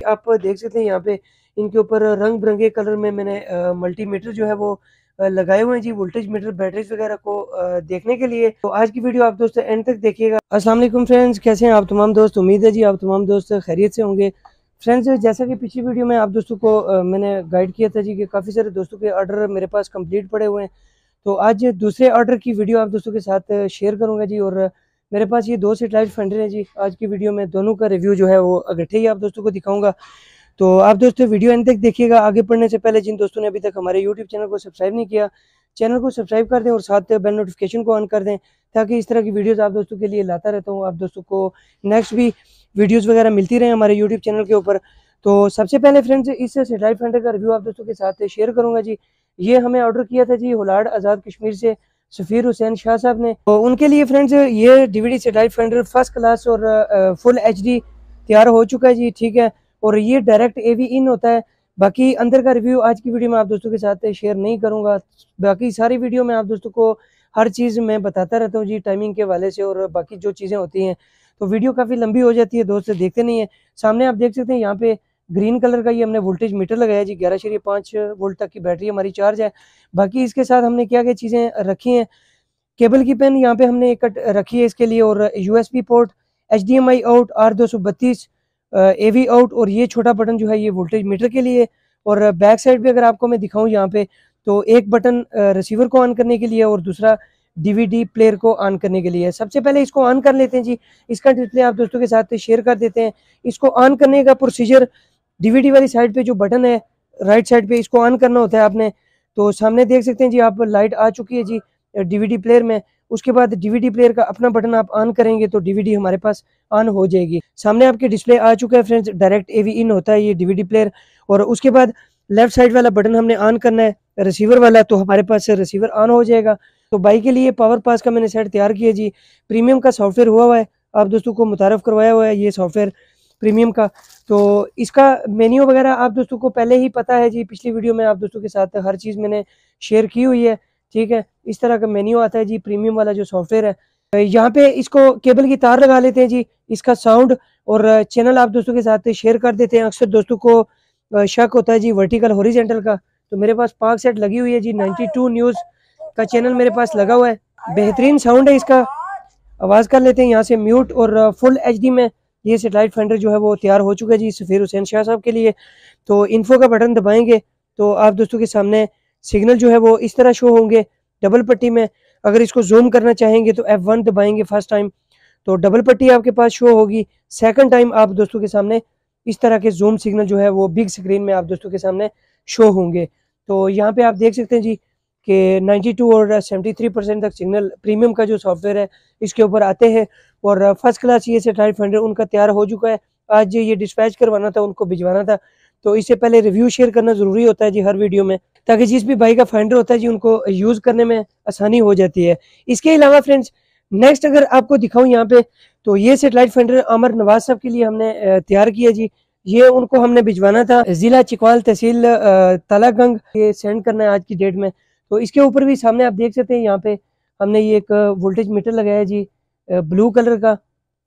आप देख सकते हैं यहाँ पे इनके ऊपर रंग बिरंगे कलर में मैंने मल्टीमीटर जो है वो लगाए हुए हैं जी, वोल्टेज मीटर बैटरीज वगैरह को देखने के लिए। तो आज की वीडियो आप दोस्तों एंड तक देखिएगा। अस्सलाम वालेकुम फ्रेंड्स, कैसे हैं आप तमाम दोस्त? उम्मीद है जी आप तमाम दोस्त खैरियत से होंगे। फ्रेंड्स, जैसा कि पिछली वीडियो में आप दोस्तों को मैंने गाइड किया था जी कि काफ़ी सारे दोस्तों के ऑर्डर मेरे पास कंप्लीट पड़े हुए हैं। तो आज दूसरे ऑर्डर की वीडियो आप दोस्तों के साथ शेयर करूंगा जी। और मेरे पास ये दो सेटेलाइट फेंडर हैं जी। आज की वीडियो में दोनों का रिव्यू जो है वो इकट्ठे ही आप दोस्तों को दिखाऊंगा। तो आप दोस्तों वीडियो एंड तक देखिएगा। आगे बढ़ने से पहले जिन दोस्तों ने अभी तक हमारे यूट्यूब चैनल को सब्सक्राइब नहीं किया, चैनल को सब्सक्राइब कर दें और साथ बेल नोटिफिकेशन को ऑन कर दें, ताकि इस तरह की वीडियोस आप दोस्तों के लिए लाता रहता हूँ। आप दोस्तों को नेक्स्ट भी वीडियोस वगैरह मिलती रहे हमारे यूट्यूब चैनल के ऊपर। तो सबसे पहले फ्रेंड्स इस सेटेलाइट फेंडर का रिव्यू आप दोस्तों के साथ शेयर करूंगा जी। ये हमें ऑर्डर किया था जी होलार्ड आज़ाद कश्मीर से सफ़ीर हुसैन शाह साहब ने। तो उनके लिए फ्रेंड्स ये DVD satellite fender first class और फुल एचडी तैयार हो चुका है जी, ठीक है। और ये डायरेक्ट एवी इन होता है। बाकी अंदर का रिव्यू आज की वीडियो में आप दोस्तों के साथ शेयर नहीं करूंगा। बाकी सारी वीडियो में आप दोस्तों को हर चीज़ मैं बताता रहता हूँ जी, टाइमिंग के हवाले से और बाकी जो चीज़ें होती हैं। तो वीडियो काफ़ी लंबी हो जाती है, दोस्त देखते नहीं है। सामने आप देख सकते हैं यहाँ पे ग्रीन कलर का ये हमने वोल्टेज मीटर लगाया जी। 11.5 वोल्ट तक की बैटरी हमारी चार्ज है। बाकी इसके साथ हमने क्या क्या चीज़ें रखी हैं, केबल की पेन यहाँ पे हमने एक रखी है इसके लिए, और USB port, HDMI out, R232 AV out, और ये छोटा बटन जो है ये वोल्टेज मीटर के लिए। और बैक साइड पे अगर आपको मैं दिखाऊं यहाँ पे, तो एक बटन रिसीवर को ऑन करने के लिए और दूसरा DVD प्लेयर को ऑन करने के लिए। सबसे पहले इसको ऑन कर लेते हैं जी। इसका डिस्प्ले आप दोस्तों के साथ शेयर कर देते हैं। इसको ऑन करने का प्रोसीजर, DVD वाली साइड पे जो बटन है राइट साइड पे, इसको ऑन करना होता है आपने। तो सामने देख सकते हैं जी आप, लाइट आ चुकी है जी DVD प्लेयर में। उसके बाद DVD प्लेयर का अपना बटन आप ऑन करेंगे तो DVD हमारे पास ऑन हो जाएगी। सामने आपके डिस्प्ले आ चुका है फ्रेंड्स, डायरेक्ट AV इन होता है ये DVD प्लेयर। और उसके बाद लेफ्ट साइड वाला बटन हमने ऑन करना है, रिसीवर वाला, तो हमारे पास रिसीवर ऑन हो जाएगा। तो बाई के लिए पावर पास का मैंने सेट तैयार किया जी। प्रीमियम का सॉफ्टवेयर हुआ है, आप दोस्तों को मुतारफ करवाया हुआ है ये सॉफ्टवेयर प्रीमियम का। तो इसका मेन्यू वगैरह आप दोस्तों को पहले ही पता है जी, पिछली वीडियो में आप दोस्तों के साथ हर चीज़ मैंने शेयर की हुई है, ठीक है। इस तरह का मेन्यू आता है जी प्रीमियम वाला जो सॉफ्टवेयर है। यहाँ पे इसको केबल की तार लगा लेते हैं जी। इसका साउंड और चैनल आप दोस्तों के साथ शेयर कर देते हैं। अक्सर दोस्तों को शक होता है जी वर्टिकल हॉरिजॉन्टल का, तो मेरे पास पाक सेट लगी हुई है जी। 92 न्यूज़ का चैनल मेरे पास लगा हुआ है, बेहतरीन साउंड है इसका। आवाज़ कर लेते हैं यहाँ से म्यूट। और फुल HD में ये सेटेलाइट फेंडर जो है वो तैयार हो चुका है जी सफ़ीर हुसैन शाह साहब के लिए। तो इन्फो का बटन दबाएंगे तो आप दोस्तों के सामने सिग्नल जो है वो इस तरह शो होंगे डबल पट्टी में। अगर इसको जूम करना चाहेंगे तो F1 दबाएंगे फर्स्ट टाइम, तो डबल पट्टी आपके पास शो होगी। सेकंड टाइम आप दोस्तों के सामने इस तरह के जूम सिग्नल जो है वो बिग स्क्रीन में आप दोस्तों के सामने शो होंगे। तो यहाँ पे आप देख सकते हैं जी कि 92 और 73% तक सिग्नल प्रीमियम का जो सॉफ्टवेयर है इसके ऊपर आते हैं। और फर्स्ट क्लास ये सेटेलाइट फेंडर उनका तैयार हो चुका है। आज ये डिस्पैच करवाना था, उनको भिजवाना था, तो इससे पहले रिव्यू शेयर करना ज़रूरी होता है जी हर वीडियो में, ताकि जिस भी भाई का फाइंडर होता है जी उनको यूज़ करने में आसानी हो जाती है। इसके अलावा फ्रेंड्स नेक्स्ट अगर आपको दिखाऊं यहाँ पे, तो ये सेटेलाइट फेंडर अमर नवाज साहब के लिए हमने तैयार किया जी। ये उनको हमने भिजवाना था ज़िला चिकवाल तहसील तालागंग, ये सेंड करना है आज की डेट में। तो इसके ऊपर भी सामने आप देख सकते हैं यहाँ पे हमने ये एक वोल्टेज मीटर लगाया जी ब्लू कलर का।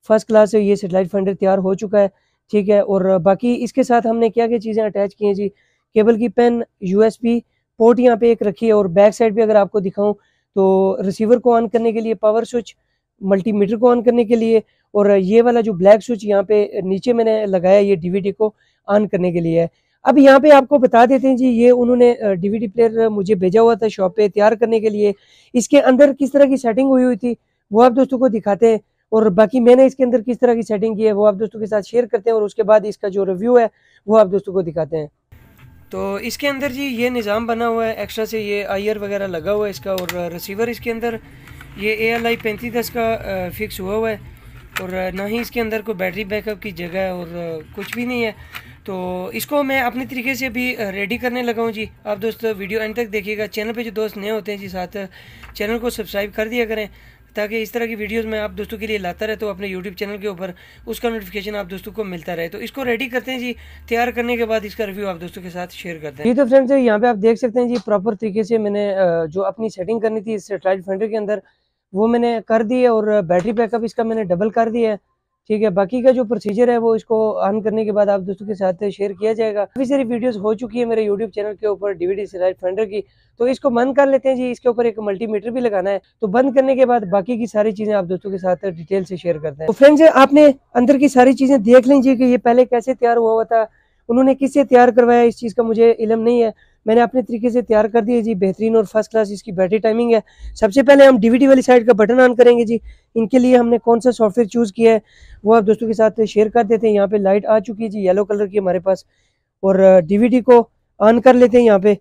फर्स्ट क्लास से ये सेटेलाइट फेंडर तैयार हो चुका है, ठीक है। और बाकी इसके साथ हमने क्या क्या चीज़ें अटैच की हैं जी, केबल की पेन, USB पोर्ट यहाँ पे एक रखी है। और बैक साइड पे अगर आपको दिखाऊं तो रिसीवर को ऑन करने के लिए पावर स्विच, मल्टीमीटर को ऑन करने के लिए, और ये वाला जो ब्लैक स्विच यहाँ पे नीचे मैंने लगाया ये DVD को ऑन करने के लिए है। अब यहाँ पे आपको बता देते हैं जी, ये उन्होंने DVD प्लेयर मुझे भेजा हुआ था शॉप पे तैयार करने के लिए। इसके अंदर किस तरह की सेटिंग हुई हुई थी वो आप दोस्तों को दिखाते हैं, और बाकी मैंने इसके अंदर किस तरह की सेटिंग की है वो आप दोस्तों के साथ शेयर करते हैं। और उसके बाद इसका जो रिव्यू है वो आप दोस्तों को दिखाते हैं। तो इसके अंदर जी ये निज़ाम बना हुआ है, एक्स्ट्रा से ये IR वगैरह लगा हुआ है इसका। और रिसीवर इसके अंदर ये ALI 3510 का फिक्स हुआ है। और ना ही इसके अंदर कोई बैटरी बैकअप की जगह है और कुछ भी नहीं है। तो इसको मैं अपने तरीके से भी रेडी करने लगा हूँ जी। आप दोस्त वीडियो एंड तक देखिएगा। चैनल पे जो दोस्त नए होते हैं जी साथ चैनल को सब्सक्राइब कर दिया करें, ताकि इस तरह की वीडियोस मैं आप दोस्तों के लिए लाता रहता हूँ अपने यूट्यूब चैनल के ऊपर, उसका नोटिफिकेशन आप दोस्तों को मिलता रहे। तो इसको रेडी करते हैं जी। तैयार करने के बाद इसका रिव्यू आप दोस्तों के साथ शेयर करते हैं। ये तो फ्रेंड्स यहाँ पे आप देख सकते हैं जी, प्रॉपर तरीके से मैंने जो अपनी सेटिंग करनी थी इस सेटेलाइट फेंडर के अंदर वो मैंने कर दी है। और बैटरी बैकअप इसका मैंने डबल कर दिया है, ठीक है, बाकी का जो प्रोसीजर है वो इसको ऑन करने के बाद आप दोस्तों के साथ शेयर किया जाएगा। काफ़ी सारी वीडियोस हो चुकी है मेरे यूट्यूब चैनल के ऊपर डीवीडी स्लाइड फाइंडर की, तो इसको बंद कर लेते हैं जी। इसके ऊपर एक मल्टीमीटर भी लगाना है, तो बंद करने के बाद बाकी की सारी चीज़ें आप दोस्तों के साथ डिटेल से शेयर करते हैं। तो फ्रेंड्स, आपने अंदर की सारी चीज़ें देख लीजिए कि ये पहले कैसे तैयार हुआ था, उन्होंने किससे तैयार करवाया, इस चीज़ का मुझे इल्म नहीं है। मैंने अपने तरीके से तैयार कर दिया जी, बेहतरीन और फर्स्ट क्लास इसकी बैटरी टाइमिंग है। सबसे पहले हम डीवीडी वाली साइड का बटन ऑन करेंगे जी। इनके लिए हमने कौन सा सॉफ्टवेयर चूज़ किया है वो आप दोस्तों के साथ शेयर कर देते हैं। यहाँ पे लाइट आ चुकी है जी, येलो कलर की हमारे पास, और डीवीडी को ऑन कर लेते हैं यहाँ पे।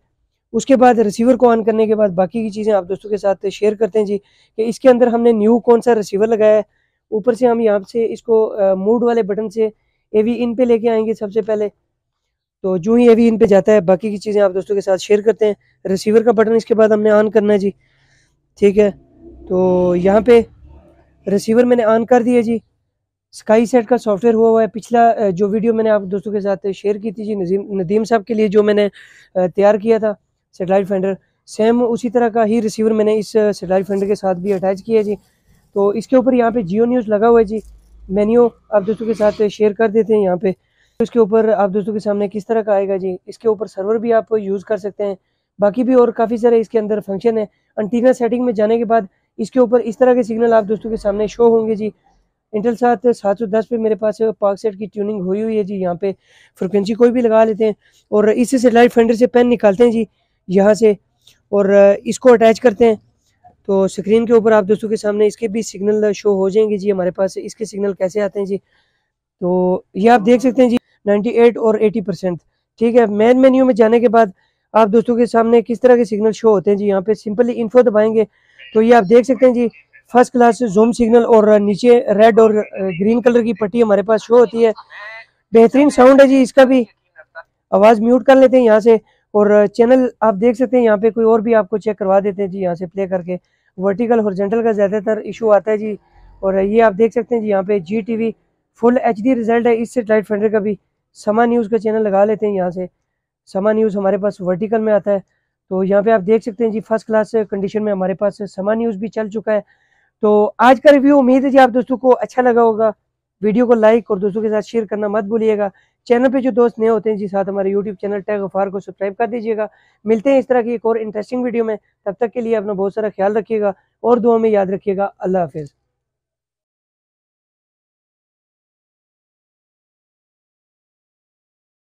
उसके बाद रिसीवर को ऑन करने के बाद बाकी की चीज़ें आप दोस्तों के साथ शेयर करते हैं जी, कि इसके अंदर हमने न्यू कौन सा रिसीवर लगाया है। ऊपर से हम यहाँ से इसको मूड वाले बटन से एवी इन पे लेके आएंगे सबसे पहले। तो जो ही एवी इन पे जाता है बाकी की चीज़ें आप दोस्तों के साथ शेयर करते हैं। रिसीवर का बटन इसके बाद हमने ऑन करना है जी, ठीक है। तो यहाँ पे रिसीवर मैंने ऑन कर दिया जी। स्काई सेट का सॉफ्टवेयर हुआ है। पिछला जो वीडियो मैंने आप दोस्तों के साथ शेयर की थी जी, नदीम साहब के लिए जो मैंने तैयार किया था सैटेलाइट फाइंडर, सेम उसी तरह का ही रिसीवर मैंने इस सैटेलाइट फाइंडर के साथ भी अटैच किया जी। तो इसके ऊपर यहाँ पे जियो न्यूज़ लगा हुआ है जी। मेन्यू आप दोस्तों के साथ शेयर कर देते हैं यहाँ पे। तो इसके ऊपर आप दोस्तों के सामने किस तरह का आएगा जी। इसके ऊपर सर्वर भी आप यूज़ कर सकते हैं, बाकी भी और काफ़ी सारे इसके अंदर फंक्शन है। एंटीना सेटिंग में जाने के बाद इसके ऊपर इस तरह के सिग्नल आप दोस्तों के सामने शो होंगे जी। इंटेल 710 पे मेरे पास पाक सेट की ट्यूनिंग हुई हुई है जी। यहाँ पे फ्रिक्वेंसी कोई भी लगा लेते हैं और इस सैटेलाइट फाइंडर से पेन निकालते हैं जी यहाँ से, और इसको अटैच करते हैं। तो स्क्रीन के ऊपर आप दोस्तों के सामने इसके भी सिग्नल शो हो जाएंगे जी हमारे पास। इसके सिग्नल कैसे आते हैं जी, तो ये आप देख सकते हैं जी 98 और 80%, ठीक है। मेन मेन्यू में जाने के बाद आप दोस्तों के सामने किस तरह के सिग्नल शो होते हैं जी। यहाँ पे सिंपली इन्फो दबाएंगे तो ये आप देख सकते हैं जी फर्स्ट क्लास जूम सिग्नल, और नीचे रेड और ग्रीन कलर की पट्टी हमारे पास शो होती है। बेहतरीन साउंड है जी इसका भी। आवाज़ म्यूट कर लेते हैं यहाँ से, और चैनल आप देख सकते हैं यहाँ पे कोई और भी आपको चेक करवा देते हैं जी यहाँ से प्ले करके। वर्टिकल हॉरिजॉन्टल का ज़्यादातर इशू आता है जी, और ये आप देख सकते हैं जी यहाँ पे GTV फुल HD रिजल्ट है इस सैटेलाइट फाइंडर का भी। समा न्यूज़ का चैनल लगा लेते हैं यहाँ से। समा न्यूज़ हमारे पास वर्टिकल में आता है, तो यहाँ पे आप देख सकते हैं जी फर्स्ट क्लास कंडीशन में हमारे पास समा न्यूज़ भी चल चुका है। तो आज का रिव्यू उम्मीद है जी आप दोस्तों को अच्छा लगा होगा। वीडियो को लाइक और दोस्तों के साथ शेयर करना मत भूलिएगा। चैनल पे जो दोस्त नए होते हैं जी, साथ हमारे यूट्यूब चैनल टैग गफार को सब्सक्राइब कर दीजिएगा। मिलते हैं इस तरह की एक और इंटरेस्टिंग वीडियो में, तब तक के लिए अपना बहुत सारा ख्याल रखिएगा और दुआ में याद रखिएगा। अल्लाह हाफिज़।